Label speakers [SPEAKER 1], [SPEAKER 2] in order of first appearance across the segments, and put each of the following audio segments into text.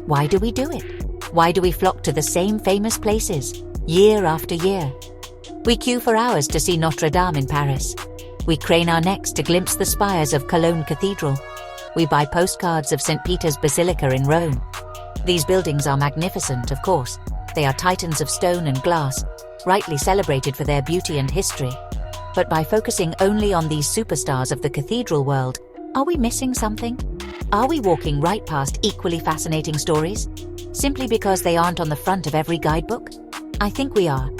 [SPEAKER 1] Why do we do it? Why do we flock to the same famous places, year after year? We queue for hours to see Notre Dame in Paris. We crane our necks to glimpse the spires of Cologne Cathedral. We buy postcards of St. Peter's Basilica in Rome. These buildings are magnificent, of course. They are titans of stone and glass, rightly celebrated for their beauty and history. But by focusing only on these superstars of the cathedral world, are we missing something? Are we walking right past equally fascinating stories, simply because they aren't on the front of every guidebook? I think we are.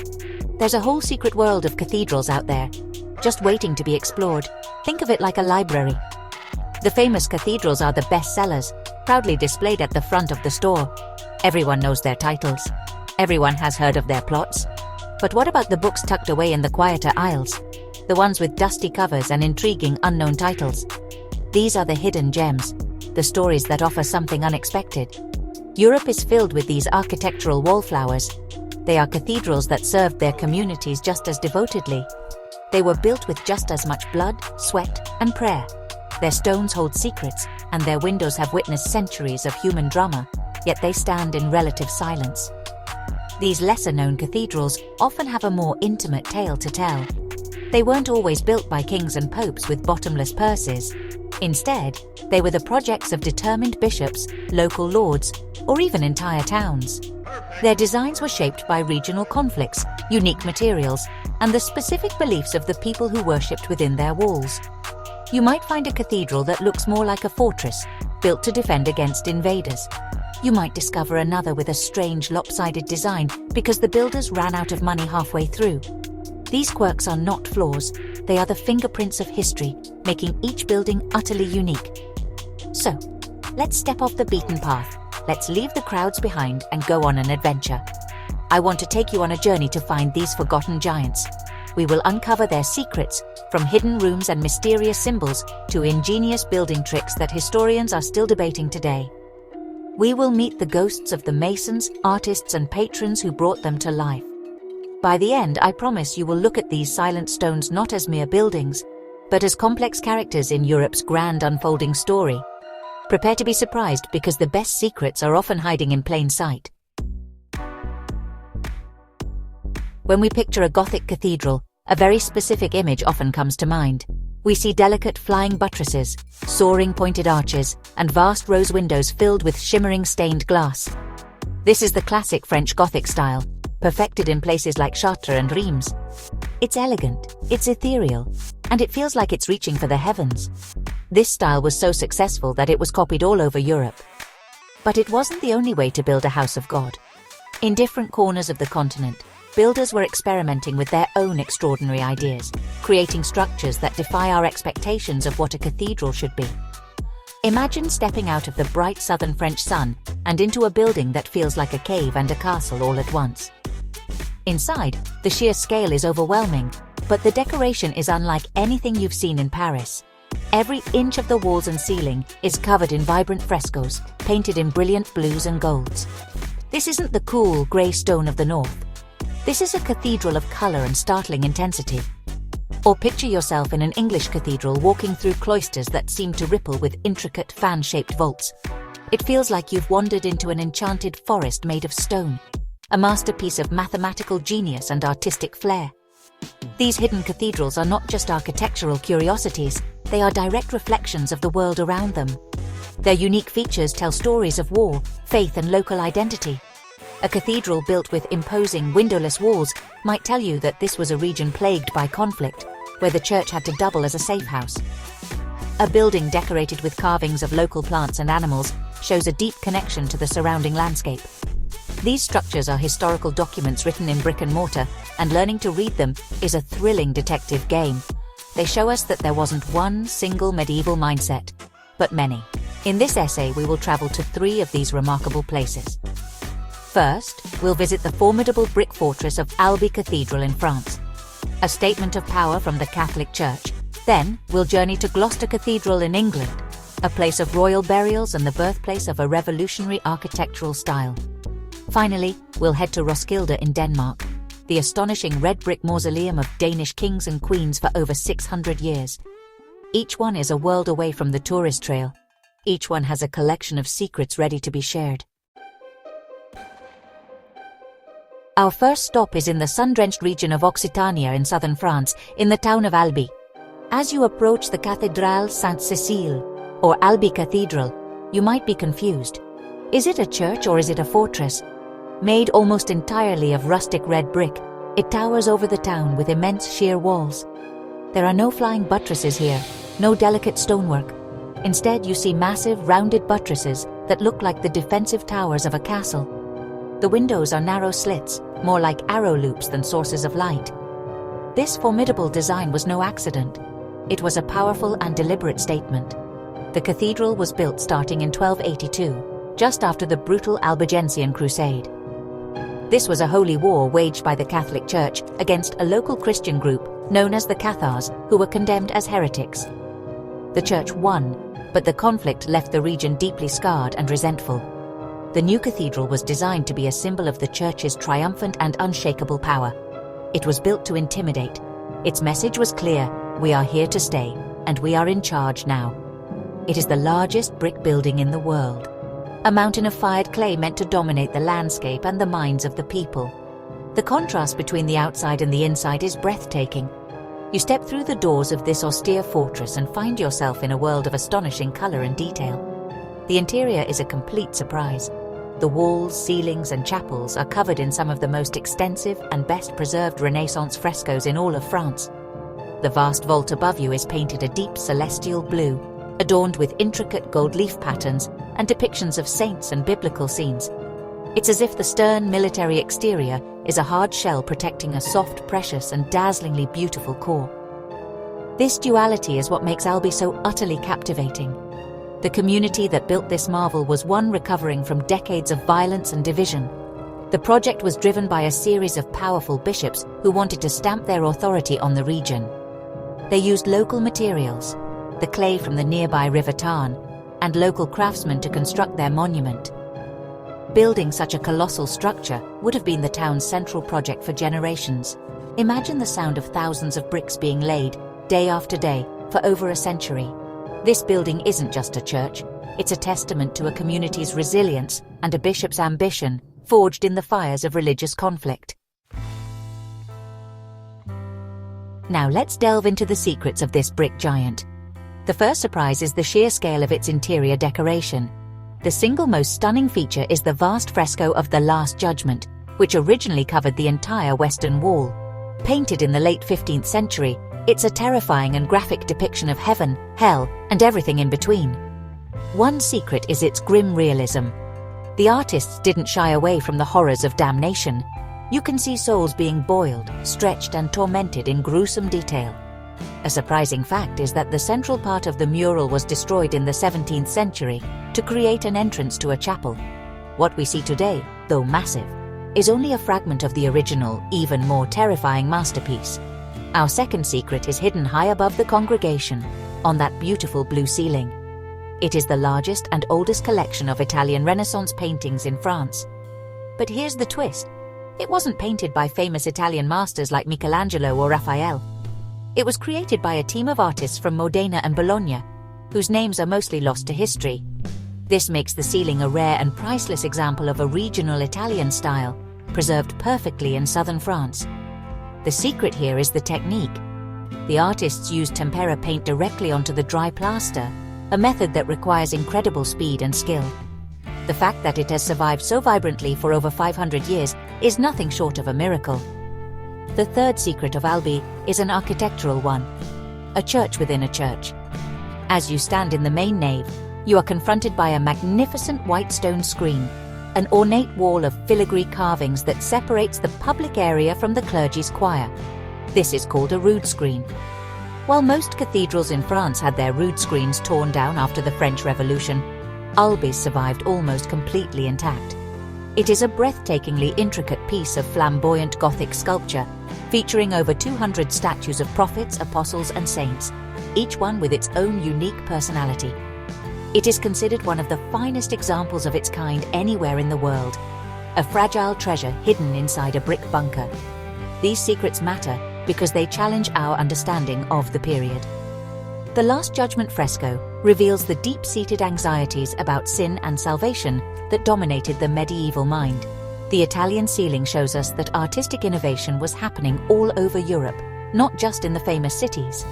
[SPEAKER 1] There's a whole secret world of cathedrals out there, just waiting to be explored. Think of it like a library. The famous cathedrals are the best sellers, proudly displayed at the front of the store. Everyone knows their titles. Everyone has heard of their plots. But what about the books tucked away in the quieter aisles? The ones with dusty covers and intriguing unknown titles. These are the hidden gems, the stories that offer something unexpected. Europe is filled with these architectural wallflowers. They are cathedrals that served their communities just as devotedly. They were built with just as much blood, sweat, and prayer. Their stones hold secrets, and their windows have witnessed centuries of human drama, yet they stand in relative silence. These lesser-known cathedrals often have a more intimate tale to tell. They weren't always built by kings and popes with bottomless purses. Instead, they were the projects of determined bishops, local lords, or even entire towns. Their designs were shaped by regional conflicts, unique materials, and the specific beliefs of the people who worshipped within their walls. You might find a cathedral that looks more like a fortress, built to defend against invaders. You might discover another with a strange lopsided design because the builders ran out of money halfway through. These quirks are not flaws, they are the fingerprints of history, making each building utterly unique. So, let's step off the beaten path, let's leave the crowds behind and go on an adventure. I want to take you on a journey to find these forgotten giants. We will uncover their secrets, from hidden rooms and mysterious symbols to ingenious building tricks that historians are still debating today. We will meet the ghosts of the masons, artists, and patrons who brought them to life. By the end, I promise you will look at these silent stones not as mere buildings, but as complex characters in Europe's grand unfolding story. Prepare to be surprised because the best secrets are often hiding in plain sight. When we picture a Gothic cathedral, a very specific image often comes to mind. We see delicate flying buttresses, soaring pointed arches, and vast rose windows filled with shimmering stained glass. This is the classic French Gothic style, perfected in places like Chartres and Reims. It's elegant, it's ethereal, and it feels like it's reaching for the heavens. This style was so successful that it was copied all over Europe. But it wasn't the only way to build a house of God. In different corners of the continent, builders were experimenting with their own extraordinary ideas, creating structures that defy our expectations of what a cathedral should be. Imagine stepping out of the bright southern French sun and into a building that feels like a cave and a castle all at once. Inside, the sheer scale is overwhelming, but the decoration is unlike anything you've seen in Paris. Every inch of the walls and ceiling is covered in vibrant frescoes, painted in brilliant blues and golds. This isn't the cool, grey stone of the north. This is a cathedral of colour and startling intensity. Or picture yourself in an English cathedral walking through cloisters that seem to ripple with intricate fan-shaped vaults. It feels like you've wandered into an enchanted forest made of stone, a masterpiece of mathematical genius and artistic flair. These hidden cathedrals are not just architectural curiosities, they are direct reflections of the world around them. Their unique features tell stories of war, faith, and local identity. A cathedral built with imposing windowless walls might tell you that this was a region plagued by conflict, where the church had to double as a safe house. A building decorated with carvings of local plants and animals shows a deep connection to the surrounding landscape. These structures are historical documents written in brick and mortar, and learning to read them is a thrilling detective game. They show us that there wasn't one single medieval mindset, but many. In this essay, we will travel to 3 of these remarkable places. First, we'll visit the formidable brick fortress of Albi Cathedral in France, a statement of power from the Catholic Church. Then, we'll journey to Gloucester Cathedral in England, a place of royal burials and the birthplace of a revolutionary architectural style. Finally, we'll head to Roskilde in Denmark, the astonishing red brick mausoleum of Danish kings and queens for over 600 years. Each one is a world away from the tourist trail, Each one has a collection of secrets ready to be shared. Our first stop is in the sun-drenched region of Occitania in southern France, in the town of Albi. As you approach the Cathedrals Sainte-Cécile, or Albi Cathedral, you might be confused. Is it a church or is it a fortress? Made almost entirely of rustic red brick, it towers over the town with immense sheer walls. There are no flying buttresses here, no delicate stonework. Instead, you see massive, rounded buttresses that look like the defensive towers of a castle. The windows are narrow slits, more like arrow loops than sources of light. This formidable design was no accident. It was a powerful and deliberate statement. The cathedral was built starting in 1282, just after the brutal Albigensian Crusade. This was a holy war waged by the Catholic Church against a local Christian group known as the Cathars, who were condemned as heretics. The Church won, but the conflict left the region deeply scarred and resentful. The new cathedral was designed to be a symbol of the Church's triumphant and unshakable power. It was built to intimidate. Its message was clear: we are here to stay, and we are in charge now. It is the largest brick building in the world. A mountain of fired clay meant to dominate the landscape and the minds of the people. The contrast between the outside and the inside is breathtaking. You step through the doors of this austere fortress and find yourself in a world of astonishing color and detail. The interior is a complete surprise. The walls, ceilings, and chapels are covered in some of the most extensive and best-preserved Renaissance frescoes in all of France. The vast vault above you is painted a deep celestial blue, adorned with intricate gold leaf patterns and depictions of saints and biblical scenes. It's as if the stern military exterior is a hard shell protecting a soft, precious, and dazzlingly beautiful core. This duality is what makes Albi so utterly captivating. The community that built this marvel was one recovering from decades of violence and division. The project was driven by a series of powerful bishops who wanted to stamp their authority on the region. They used local materials, the clay from the nearby River Tarn, and local craftsmen to construct their monument. Building such a colossal structure would have been the town's central project for generations. Imagine the sound of thousands of bricks being laid, day after day, for over a century. This building isn't just a church, it's a testament to a community's resilience and a bishop's ambition, forged in the fires of religious conflict. Now let's delve into the secrets of this brick giant. The first surprise is the sheer scale of its interior decoration. The single most stunning feature is the vast fresco of the Last Judgment, which originally covered the entire western wall. Painted in the late 15th century, it's a terrifying and graphic depiction of heaven, hell, and everything in between. One secret is its grim realism. The artists didn't shy away from the horrors of damnation. You can see souls being boiled, stretched, and tormented in gruesome detail. A surprising fact is that the central part of the mural was destroyed in the 17th century to create an entrance to a chapel. What we see today, though massive, is only a fragment of the original, even more terrifying masterpiece. Our second secret is hidden high above the congregation, on that beautiful blue ceiling. It is the largest and oldest collection of Italian Renaissance paintings in France. But here's the twist. It wasn't painted by famous Italian masters like Michelangelo or Raphael. It was created by a team of artists from Modena and Bologna, whose names are mostly lost to history. This makes the ceiling a rare and priceless example of a regional Italian style, preserved perfectly in southern France. The secret here is the technique. The artists used tempera paint directly onto the dry plaster, a method that requires incredible speed and skill. The fact that it has survived so vibrantly for over 500 years is nothing short of a miracle. The third secret of Albi is an architectural one, a church within a church. As you stand in the main nave, you are confronted by a magnificent white stone screen, an ornate wall of filigree carvings that separates the public area from the clergy's choir. This is called a rood screen. While most cathedrals in France had their rood screens torn down after the French Revolution, Albi's survived almost completely intact. It is a breathtakingly intricate piece of flamboyant Gothic sculpture, featuring over 200 statues of prophets, apostles, and saints, each one with its own unique personality. It is considered one of the finest examples of its kind anywhere in the world, a fragile treasure hidden inside a brick bunker. These secrets matter because they challenge our understanding of the period. The Last Judgment fresco, reveals the deep-seated anxieties about sin and salvation that dominated the medieval mind. The Italian ceiling shows us that artistic innovation was happening all over Europe, not just in the famous cities.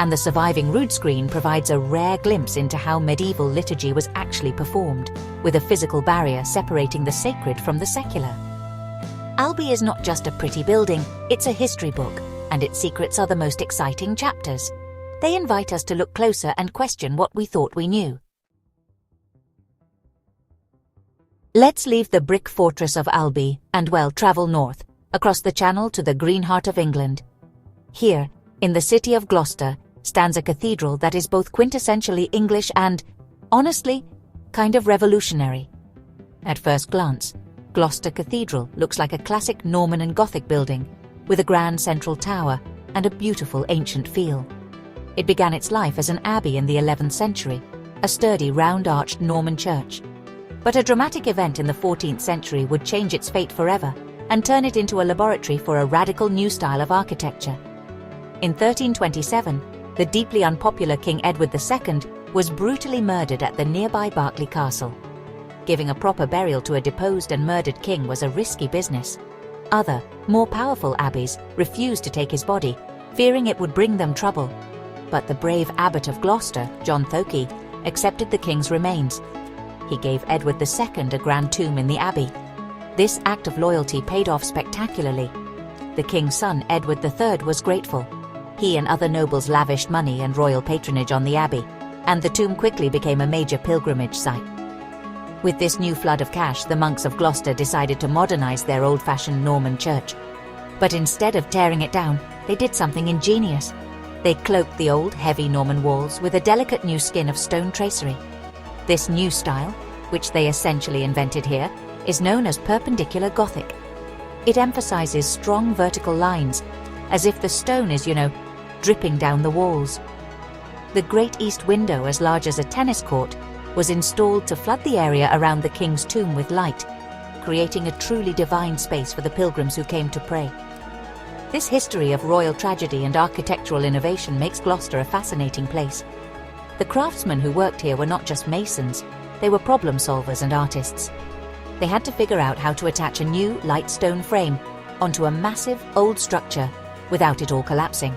[SPEAKER 1] And the surviving rood screen provides a rare glimpse into how medieval liturgy was actually performed, with a physical barrier separating the sacred from the secular. Albi is not just a pretty building, it's a history book, and its secrets are the most exciting chapters. They invite us to look closer and question what we thought we knew. Let's leave the brick fortress of Albi and, well, travel north, across the Channel to the green heart of England. Here, in the city of Gloucester, stands a cathedral that is both quintessentially English and, honestly, kind of revolutionary. At first glance, Gloucester Cathedral looks like a classic Norman and Gothic building, with a grand central tower and a beautiful ancient feel. It began its life as an abbey in the 11th century, a sturdy round-arched Norman church. But a dramatic event in the 14th century would change its fate forever and turn it into a laboratory for a radical new style of architecture. In 1327, the deeply unpopular King Edward II was brutally murdered at the nearby Berkeley Castle. Giving a proper burial to a deposed and murdered king was a risky business. Other, more powerful abbeys refused to take his body, fearing it would bring them trouble. But the brave abbot of Gloucester, John Thoki, accepted the king's remains. He gave Edward II a grand tomb in the abbey. This act of loyalty paid off spectacularly. The king's son, Edward III, was grateful. He and other nobles lavished money and royal patronage on the abbey, and the tomb quickly became a major pilgrimage site. With this new flood of cash, the monks of Gloucester decided to modernize their old-fashioned Norman church. But instead of tearing it down, they did something ingenious. They cloaked the old, heavy Norman walls with a delicate new skin of stone tracery. This new style, which they essentially invented here, is known as Perpendicular Gothic. It emphasizes strong vertical lines, as if the stone is, dripping down the walls. The Great East Window, as large as a tennis court, was installed to flood the area around the king's tomb with light, creating a truly divine space for the pilgrims who came to pray. This history of royal tragedy and architectural innovation makes Gloucester a fascinating place. The craftsmen who worked here were not just masons, they were problem solvers and artists. They had to figure out how to attach a new, light stone frame onto a massive, old structure without it all collapsing.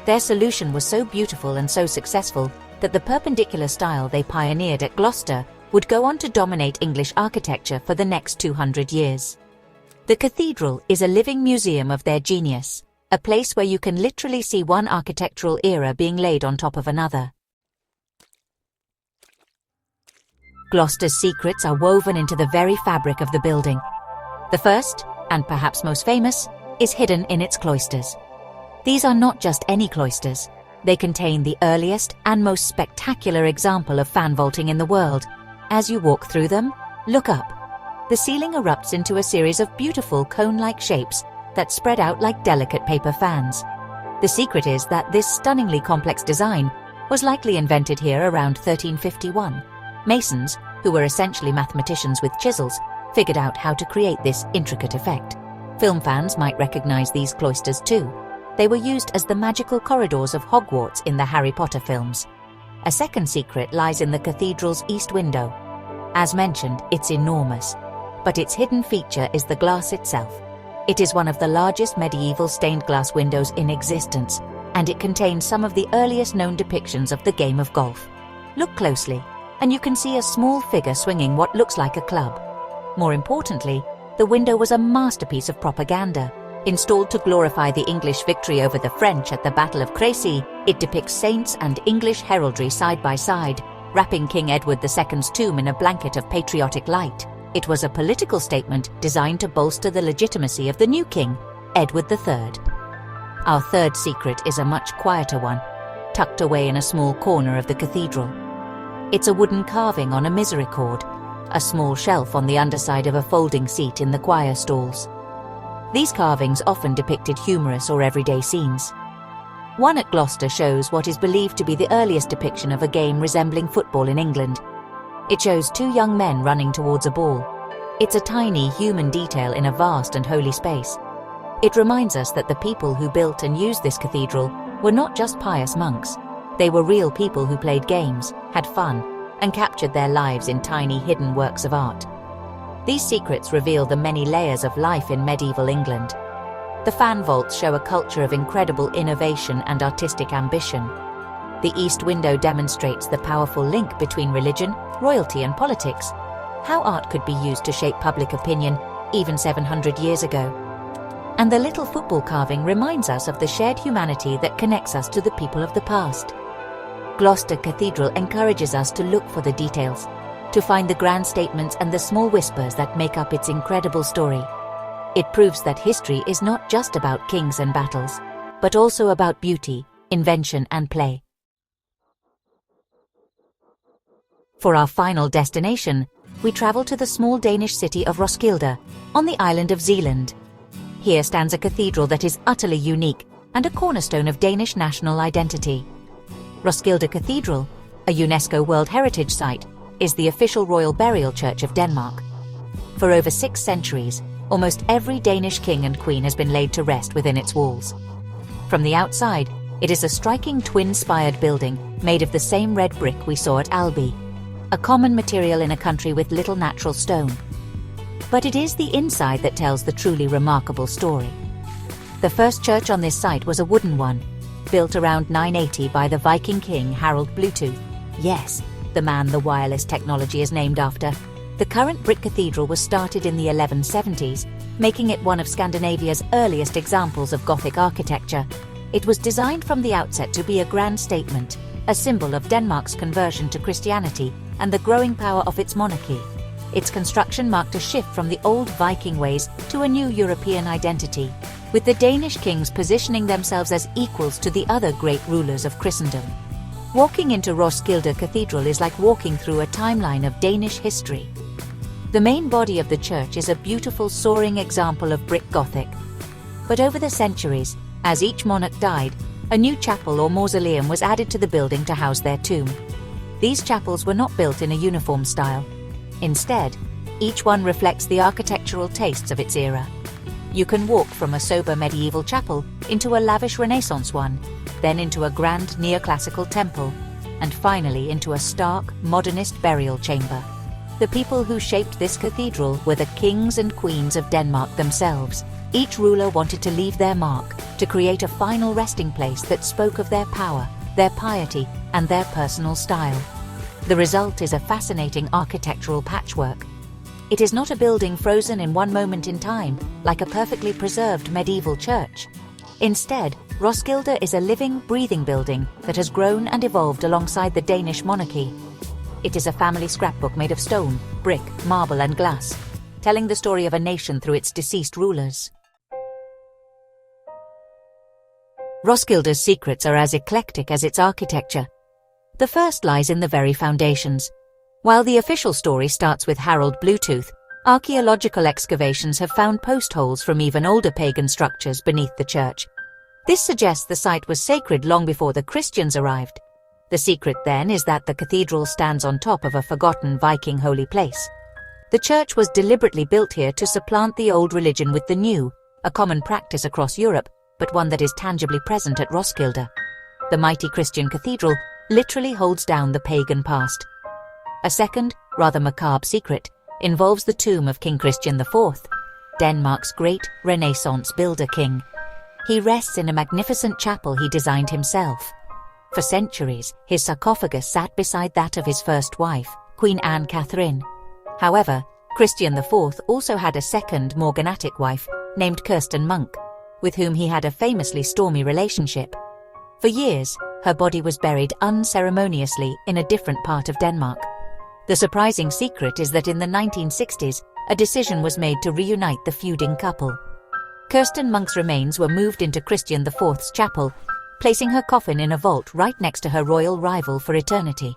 [SPEAKER 1] Their solution was so beautiful and so successful that the perpendicular style they pioneered at Gloucester would go on to dominate English architecture for the next 200 years. The cathedral is a living museum of their genius, a place where you can literally see one architectural era being laid on top of another. Gloucester's secrets are woven into the very fabric of the building. The first, and perhaps most famous, is hidden in its cloisters. These are not just any cloisters. They contain the earliest and most spectacular example of fan vaulting in the world. As you walk through them, look up. The ceiling erupts into a series of beautiful cone-like shapes that spread out like delicate paper fans. The secret is that this stunningly complex design was likely invented here around 1351. Masons, who were essentially mathematicians with chisels, figured out how to create this intricate effect. Film fans might recognize these cloisters too. They were used as the magical corridors of Hogwarts in the Harry Potter films. A second secret lies in the cathedral's east window. As mentioned, it's enormous, but its hidden feature is the glass itself. It is one of the largest medieval stained glass windows in existence, and it contains some of the earliest known depictions of the game of golf. Look closely, and you can see a small figure swinging what looks like a club. More importantly, the window was a masterpiece of propaganda. Installed to glorify the English victory over the French at the Battle of Crécy, it depicts saints and English heraldry side by side, wrapping King Edward II's tomb in a blanket of patriotic light. It was a political statement designed to bolster the legitimacy of the new king, Edward III. Our third secret is a much quieter one, tucked away in a small corner of the cathedral. It's a wooden carving on a misericord, a small shelf on the underside of a folding seat in the choir stalls. These carvings often depicted humorous or everyday scenes. One at Gloucester shows what is believed to be the earliest depiction of a game resembling football in England. It shows two young men running towards a ball. It's a tiny human detail in a vast and holy space. It reminds us that the people who built and used this cathedral were not just pious monks. They were real people who played games, had fun, and captured their lives in tiny hidden works of art. These secrets reveal the many layers of life in medieval England. The fan vaults show a culture of incredible innovation and artistic ambition. The east window demonstrates the powerful link between religion, royalty, and politics, how art could be used to shape public opinion even 700 years ago. And the little football carving reminds us of the shared humanity that connects us to the people of the past. Gloucester Cathedral encourages us to look for the details, to find the grand statements and the small whispers that make up its incredible story. It proves that history is not just about kings and battles, but also about beauty, invention, and play. For our final destination, we travel to the small Danish city of Roskilde, on the island of Zealand. Here stands a cathedral that is utterly unique and a cornerstone of Danish national identity. Roskilde Cathedral, a UNESCO World Heritage Site, is the official royal burial church of Denmark. For over 6 centuries, almost every Danish king and queen has been laid to rest within its walls. From the outside, it is a striking twin-spired building made of the same red brick we saw at Albi, a common material in a country with little natural stone. But it is the inside that tells the truly remarkable story. The first church on this site was a wooden one, built around 980 by the Viking king Harald Bluetooth. Yes, the man the wireless technology is named after. The current brick cathedral was started in the 1170s, making it one of Scandinavia's earliest examples of Gothic architecture. It was designed from the outset to be a grand statement, a symbol of Denmark's conversion to Christianity and the growing power of its monarchy. Its construction marked a shift from the old Viking ways to a new European identity, with the Danish kings positioning themselves as equals to the other great rulers of Christendom. Walking into Roskilde Cathedral is like walking through a timeline of Danish history. The main body of the church is a beautiful soaring example of brick Gothic. But over the centuries, as each monarch died, a new chapel or mausoleum was added to the building to house their tomb. These chapels were not built in a uniform style. Instead, each one reflects the architectural tastes of its era. You can walk from a sober medieval chapel into a lavish Renaissance one, then into a grand neoclassical temple, and finally into a stark, modernist burial chamber. The people who shaped this cathedral were the kings and queens of Denmark themselves. Each ruler wanted to leave their mark, to create a final resting place that spoke of their power, their piety, and their personal style. The result is a fascinating architectural patchwork. It is not a building frozen in one moment in time, like a perfectly preserved medieval church. Instead, Roskilde is a living, breathing building that has grown and evolved alongside the Danish monarchy. It is a family scrapbook made of stone, brick, marble, and glass, telling the story of a nation through its deceased rulers. Roskilde's secrets are as eclectic as its architecture. The first lies in the very foundations. While the official story starts with Harald Bluetooth, archaeological excavations have found post holes from even older pagan structures beneath the church. This suggests the site was sacred long before the Christians arrived. The secret then is that the cathedral stands on top of a forgotten Viking holy place. The church was deliberately built here to supplant the old religion with the new, a common practice across Europe, but one that is tangibly present at Roskilde. The mighty Christian cathedral literally holds down the pagan past. A second, rather macabre secret involves the tomb of King Christian IV, Denmark's great Renaissance builder king. He rests in a magnificent chapel he designed himself. For centuries, his sarcophagus sat beside that of his first wife, Queen Anne Catherine. However, Christian IV also had a second morganatic wife named Kirsten Munk, with whom he had a famously stormy relationship. For years, her body was buried unceremoniously in a different part of Denmark. The surprising secret is that in the 1960s, a decision was made to reunite the feuding couple. Kirsten Munk's remains were moved into Christian IV's chapel, placing her coffin in a vault right next to her royal rival for eternity.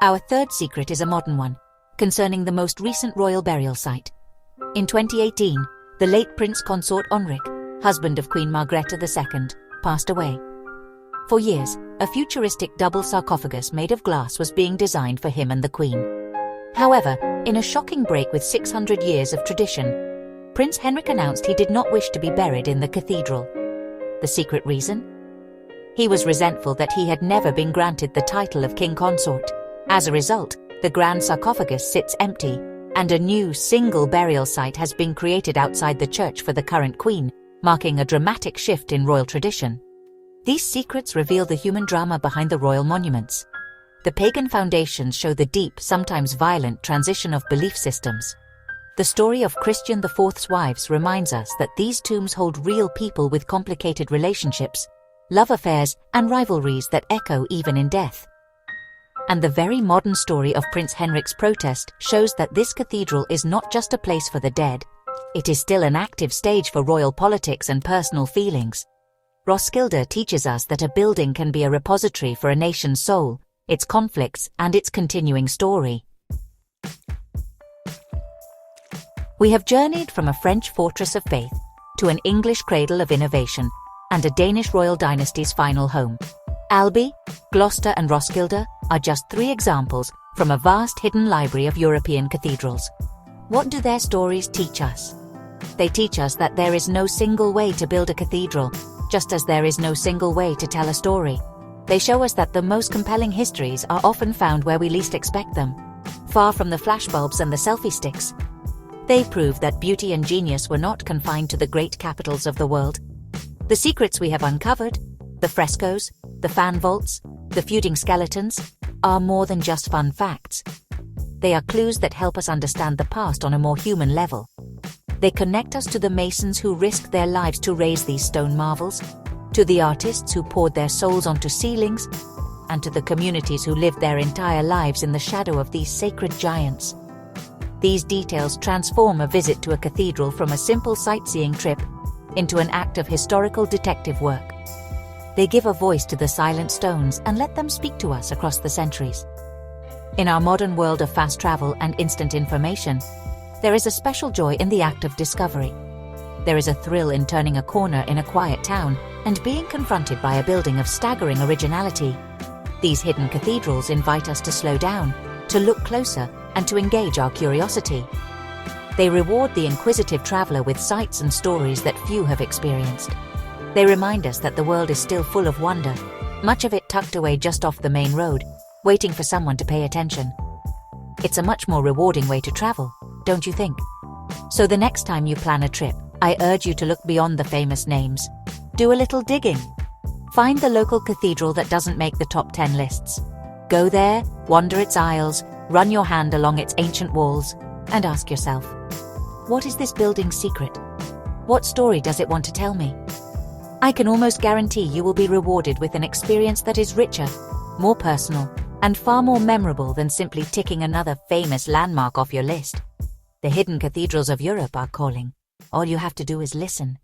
[SPEAKER 1] Our third secret is a modern one, concerning the most recent royal burial site. In 2018, the late Prince Consort Henrik, husband of Queen Margrethe II, passed away. For years, a futuristic double sarcophagus made of glass was being designed for him and the Queen. However, in a shocking break with 600 years of tradition, Prince Henrik announced he did not wish to be buried in the cathedral. The secret reason? He was resentful that he had never been granted the title of king consort. As a result, the grand sarcophagus sits empty, and a new single burial site has been created outside the church for the current queen, marking a dramatic shift in royal tradition. These secrets reveal the human drama behind the royal monuments. The pagan foundations show the deep, sometimes violent transition of belief systems. The story of Christian IV's wives reminds us that these tombs hold real people with complicated relationships, love affairs, and rivalries that echo even in death. And the very modern story of Prince Henrik's protest shows that this cathedral is not just a place for the dead. It is still an active stage for royal politics and personal feelings. Roskilde teaches us that a building can be a repository for a nation's soul, its conflicts, and its continuing story. We have journeyed from a French fortress of faith to an English cradle of innovation and a Danish royal dynasty's final home. Albi, Gloucester, and Roskilde are just 3 examples from a vast hidden library of European cathedrals. What do their stories teach us? They teach us that there is no single way to build a cathedral, just as there is no single way to tell a story. They show us that the most compelling histories are often found where we least expect them, far from the flashbulbs and the selfie sticks. They prove that beauty and genius were not confined to the great capitals of the world. The secrets we have uncovered, the frescoes, the fan vaults, the feuding skeletons, are more than just fun facts. They are clues that help us understand the past on a more human level. They connect us to the masons who risked their lives to raise these stone marvels, to the artists who poured their souls onto ceilings, and to the communities who lived their entire lives in the shadow of these sacred giants. These details transform a visit to a cathedral from a simple sightseeing trip into an act of historical detective work. They give a voice to the silent stones and let them speak to us across the centuries. In our modern world of fast travel and instant information, there is a special joy in the act of discovery. There is a thrill in turning a corner in a quiet town and being confronted by a building of staggering originality. These hidden cathedrals invite us to slow down, to look closer, and to engage our curiosity. They reward the inquisitive traveler with sights and stories that few have experienced. They remind us that the world is still full of wonder, much of it tucked away just off the main road, waiting for someone to pay attention. It's a much more rewarding way to travel, don't you think? So the next time you plan a trip, I urge you to look beyond the famous names. Do a little digging. Find the local cathedral that doesn't make the top 10 lists. Go there, wander its aisles, run your hand along its ancient walls, and ask yourself, what is this building's secret? What story does it want to tell me? I can almost guarantee you will be rewarded with an experience that is richer, more personal, and far more memorable than simply ticking another famous landmark off your list. The hidden cathedrals of Europe are calling. All you have to do is listen.